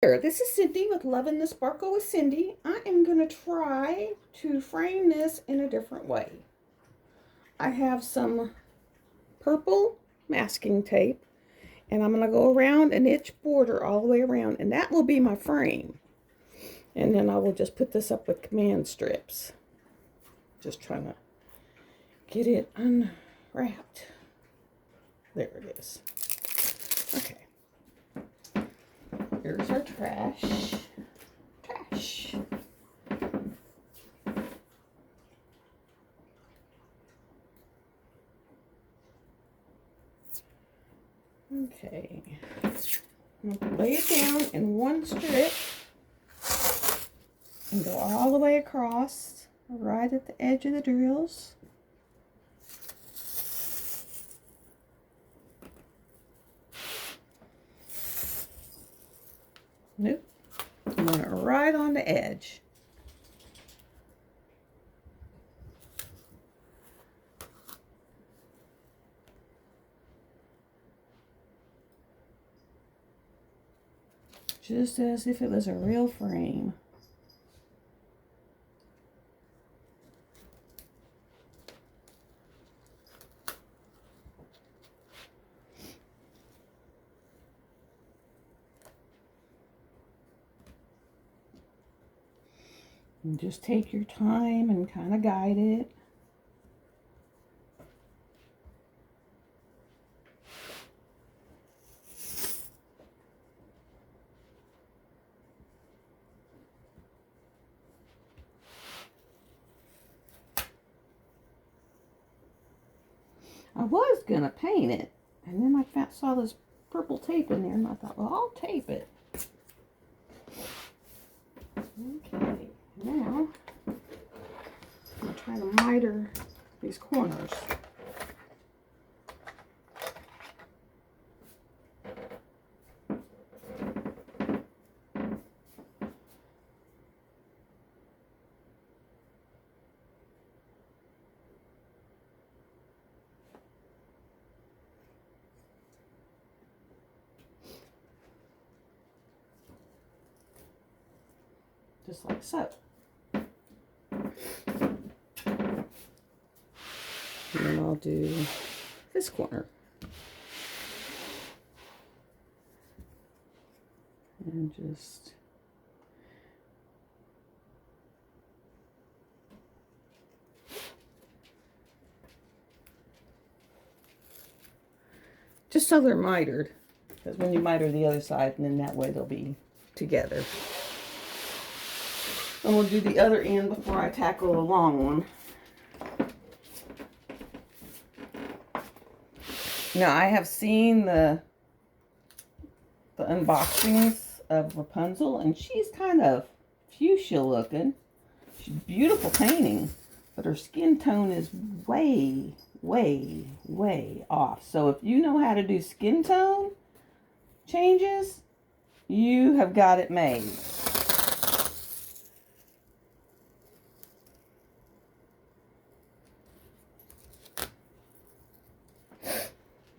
This is Cindy with Loving the Sparkle with Cindy. I am going to try to frame this in a different way. I have some purple masking tape, and I'm going to go around an inch border all the way around, and that will be my frame. And then I will just put this up with command strips. Just trying to get it unwrapped. There it is. Okay. Here's our trash. Okay. I'm going to lay it down in one strip and go all the way across, right at the edge of the drills. Nope. I'm going right on the edge. Just as if it was a real frame. And just take your time and kind of guide it. I was going to paint it, and then I saw this purple tape in there, and I thought, well, I'll tape it. Okay, now I'm going to try to miter these corners. Just like so. And then I'll do this corner. And just so they're mitered. Because when you miter the other side, and then that way they'll be together. And we'll do the other end before I tackle the long one. Now, I have seen the unboxings of Rapunzel, and she's kind of fuchsia looking. She's a beautiful painting, but her skin tone is way, way, way off. So if you know how to do skin tone changes, you have got it made.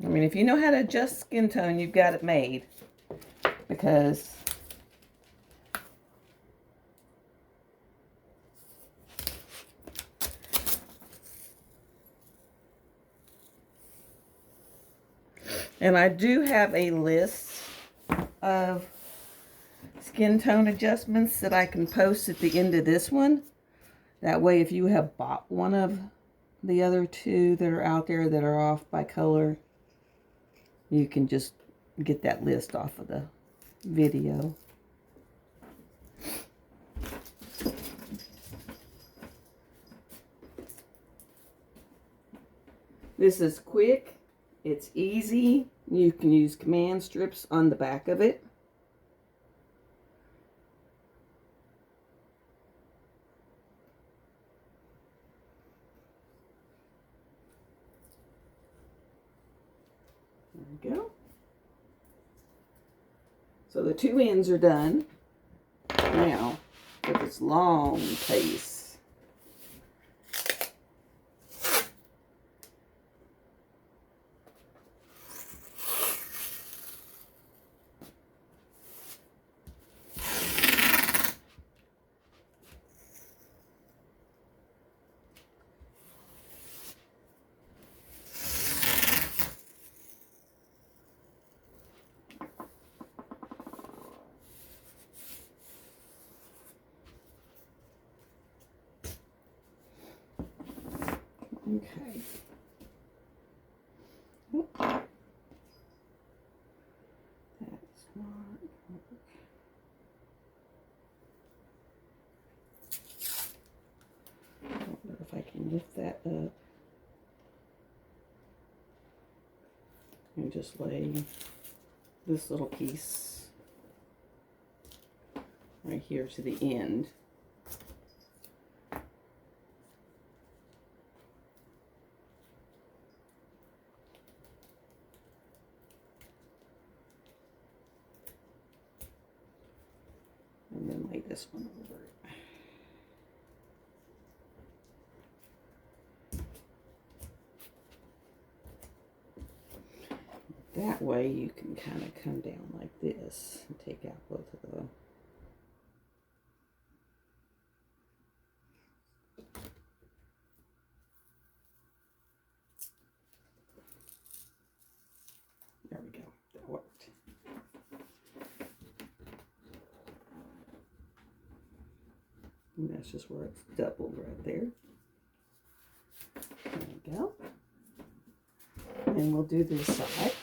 I mean, if you know how to adjust skin tone, you've got it made. Because and I do have a list of skin tone adjustments that I can post at the end of this one. That way, if you have bought one of the other two that are out there that are off by color, you can just get that list off of the video. This is quick. It's easy. You can use command strips on the back of it. There we go. So the two ends are done. Now, for this long piece. Okay. Oop. That's not. I wonder if I can lift that up and just lay this little piece right here to the end. And then lay this one over it. That way you can kind of come down like this and take out both of the. There we go, that worked. And that's just where it's doubled right there. There we go. And we'll do this side.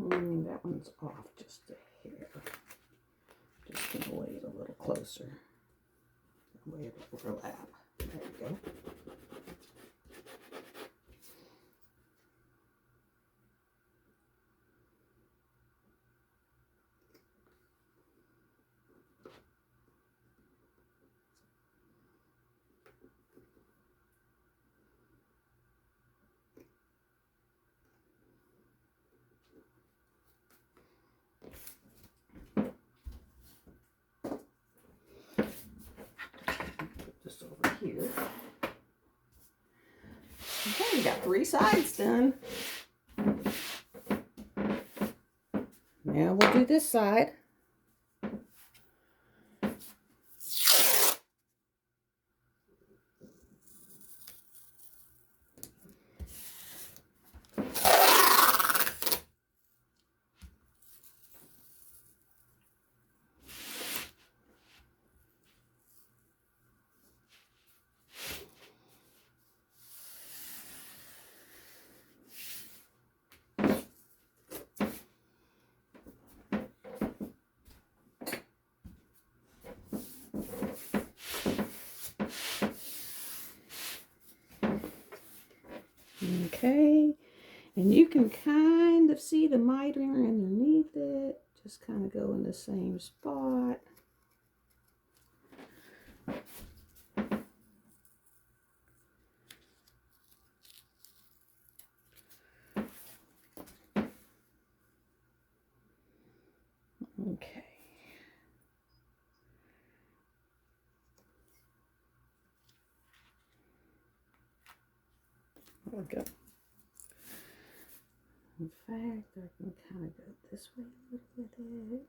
That one's off just a hair. Just gonna lay it a little closer. That way it'll overlap. There we go. Just over here. Okay, we got 3 sides done. Now we'll do this side. Okay, and you can kind of see the miter underneath it. Just kind of go in the same spot. Okay. There we go. In fact, I can kind of go this way a little bit.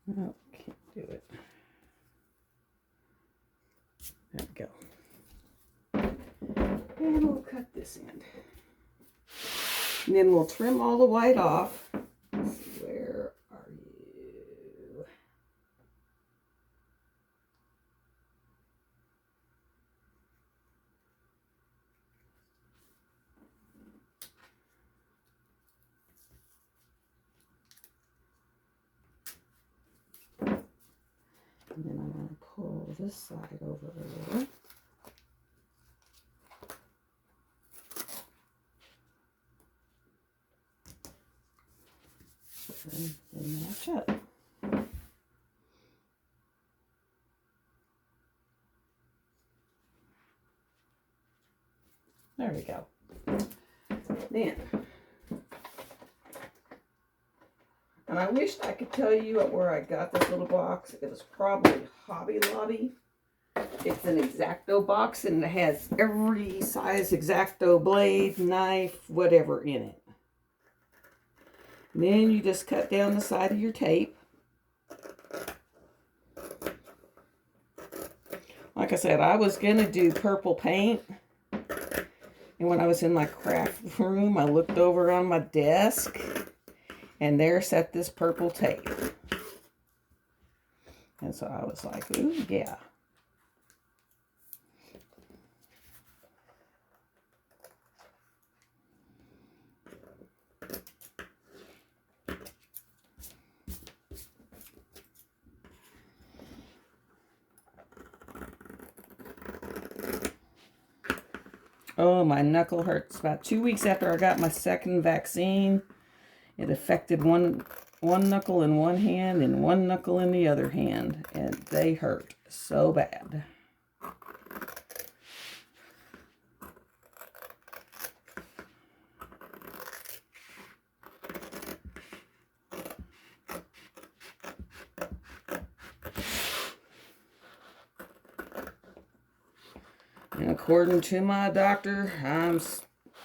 No, can't do it. There we go. And we'll cut this end. And then we'll trim all the white off. Let's see, where are you? And then I'm going to pull this side over a little. And match up. There we go. Then And I wished I could tell you where I got this little box. It was probably Hobby Lobby. It's an X-Acto box, and it has every size X-Acto blade, knife, whatever in it. And then you just cut down the side of your tape. Like I said, I was going to do purple paint. And when I was in my craft room, I looked over on my desk. And there sat this purple tape. And so I was like, ooh, yeah. Oh, my knuckle hurts. About 2 weeks after I got my second vaccine, it affected one knuckle in one hand and one knuckle in the other hand. And they hurt so bad. And according to my doctor, I'm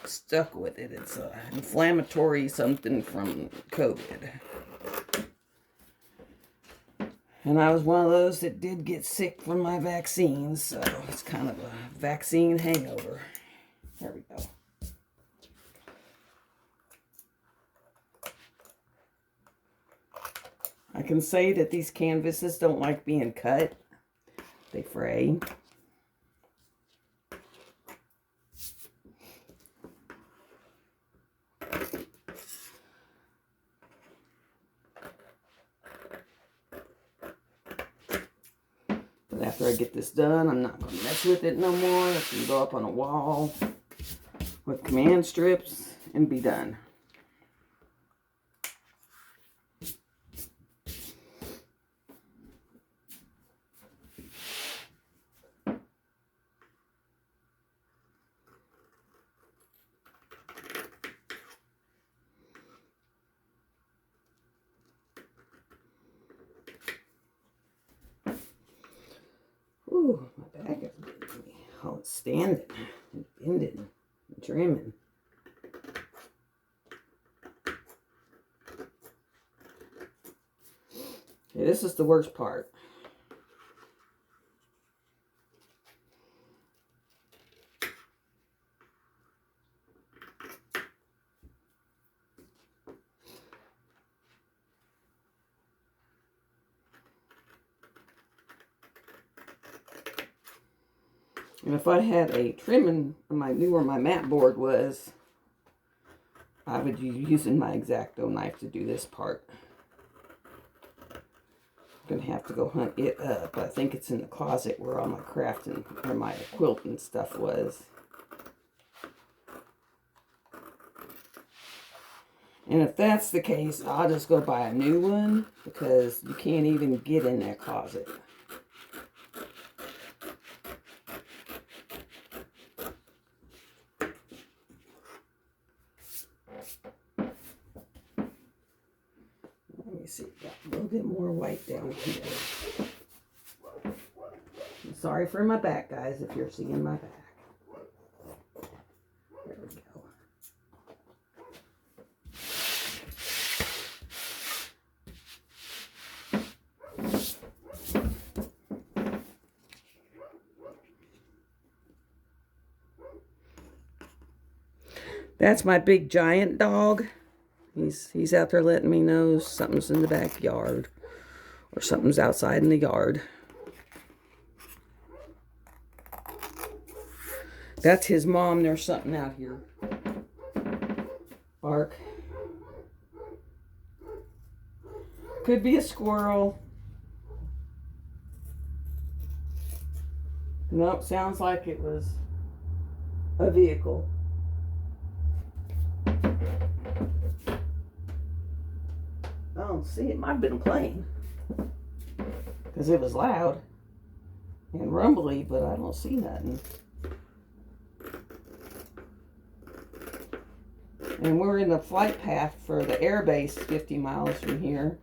stuck with it. It's inflammatory something from COVID. And I was one of those that did get sick from my vaccines, so it's kind of a vaccine hangover. There we go. I can say that these canvases don't like being cut. They fray. But after I get this done, I'm not going to mess with it no more. It can go up on a wall with command strips and be done. Ooh, my back is getting me. Oh, it's standing and bending and trimming. Okay, this is the worst part. And if I had a trimming, I knew where my mat board was, I would be using my X-Acto knife to do this part. I'm going to have to go hunt it up. I think it's in the closet where all my crafting, or my quilting stuff was. And if that's the case, I'll just go buy a new one, because you can't even get in that closet. Let me see, got a little bit more white down here. I'm sorry for my back, guys, if you're seeing my back. There we go. That's my big giant dog. He's out there letting me know something's in the backyard or something's outside in the yard. That's his mom. There's something out here. Bark. Could be a squirrel. Nope, sounds like it was a vehicle. I don't see, it might have been a plane, because it was loud and rumbly, but I don't see nothing. And we're in the flight path for the air base 50 miles from here.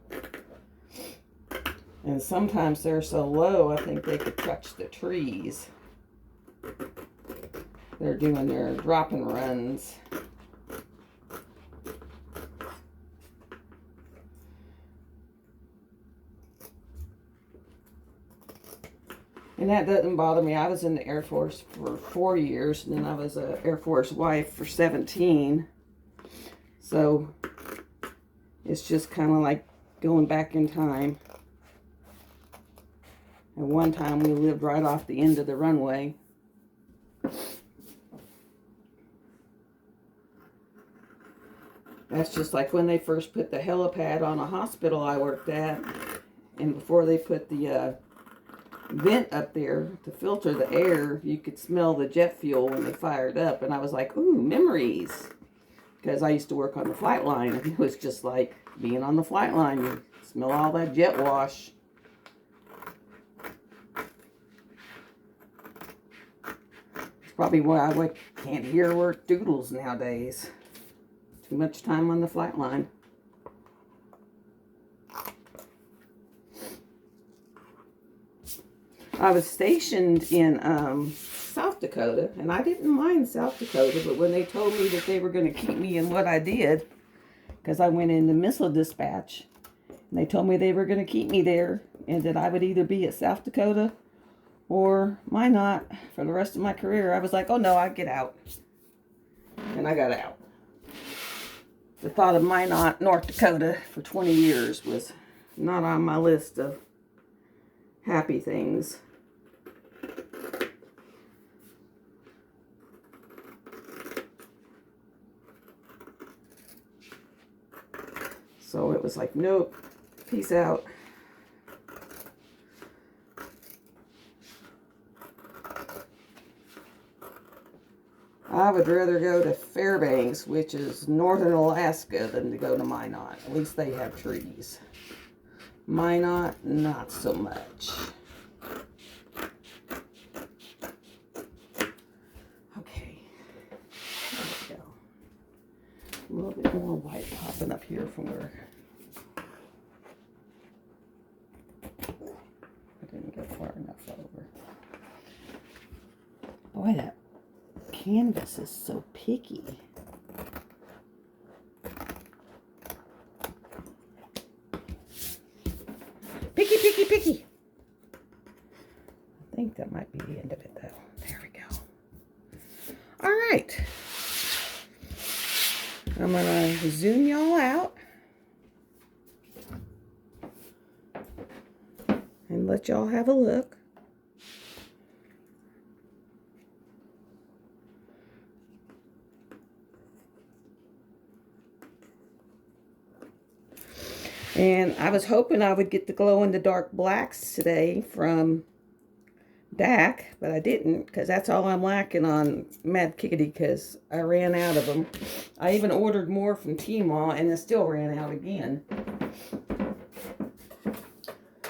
And sometimes they're so low, I think they could touch the trees. They're doing their drop and runs. And that doesn't bother me. I was in the Air Force for 4 years, and then I was an Air Force wife for 17. So it's just kind of like going back in time. And one time we lived right off the end of the runway. That's just like when they first put the helipad on a hospital I worked at. And before they put the vent up there to filter the air, you could smell the jet fuel when they fired up. And I was like, ooh, memories. Because I used to work on the flight line. And it was just like being on the flight line. You smell all that jet wash. It's probably why I can't hear work doodles nowadays. Too much time on the flight line. I was stationed in South Dakota, and I didn't mind South Dakota, but when they told me that they were going to keep me in what I did, because I went in the missile dispatch, and they told me they were going to keep me there, and that I would either be at South Dakota or Minot for the rest of my career, I was like, oh no, I'd get out. And I got out. The thought of Minot, North Dakota for 20 years was not on my list of happy things. So it was like, nope, peace out. I would rather go to Fairbanks, which is northern Alaska, than to go to Minot. At least they have trees. Minot, not so much. Okay, there we go. A little bit more white popping up here from where I didn't go far enough over. Boy, that canvas is so picky. Picky, picky, picky. I think that might be the end of it, though. There we go. All right. I'm going to zoom y'all out and let y'all have a look. And I was hoping I would get the glow-in-the-dark blacks today from DAC, but I didn't, because that's all I'm lacking on Mad Kitty, because I ran out of them. I even ordered more from Tmall, and it still ran out again.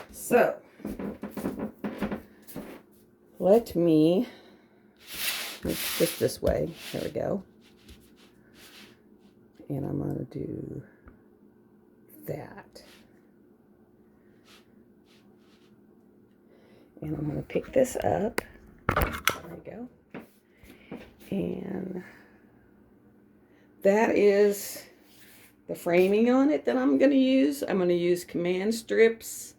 So, let me just this way. There we go. And I'm going to do that. And I'm going to pick this up. There we go. And that is the framing on it that I'm going to use. I'm going to use command strips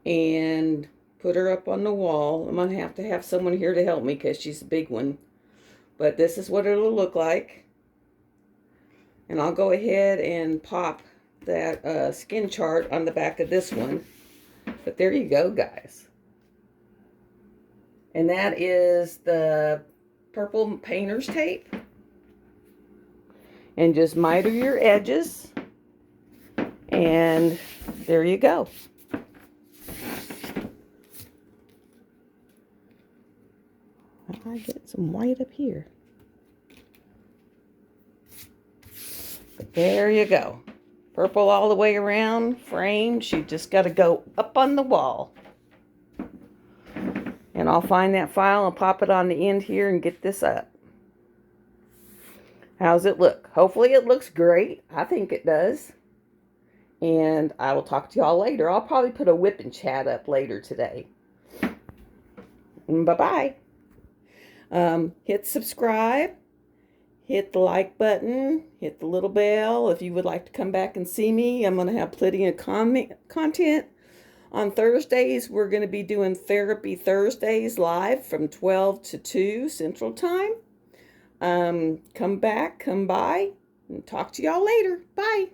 and put her up on the wall. I'm going to have someone here to help me because she's a big one. But this is what it'll look like. And I'll go ahead and pop that skin chart on the back of this one. But there you go, guys. And that is the purple painter's tape. And just miter your edges. And there you go. I get some white up here. But there you go. Purple all the way around, framed. You just got to go up on the wall. And I'll find that file and pop it on the end here and get this up. How's it look? Hopefully it looks great. I think it does. And I will talk to y'all later. I'll probably put a whip and chat up later today. Bye-bye. Hit subscribe. Hit the like button. Hit the little bell if you would like to come back and see me. I'm going to have plenty of content. On Thursdays, we're going to be doing Therapy Thursdays live from 12 to 2 Central Time. Come back, come by, and talk to y'all later. Bye.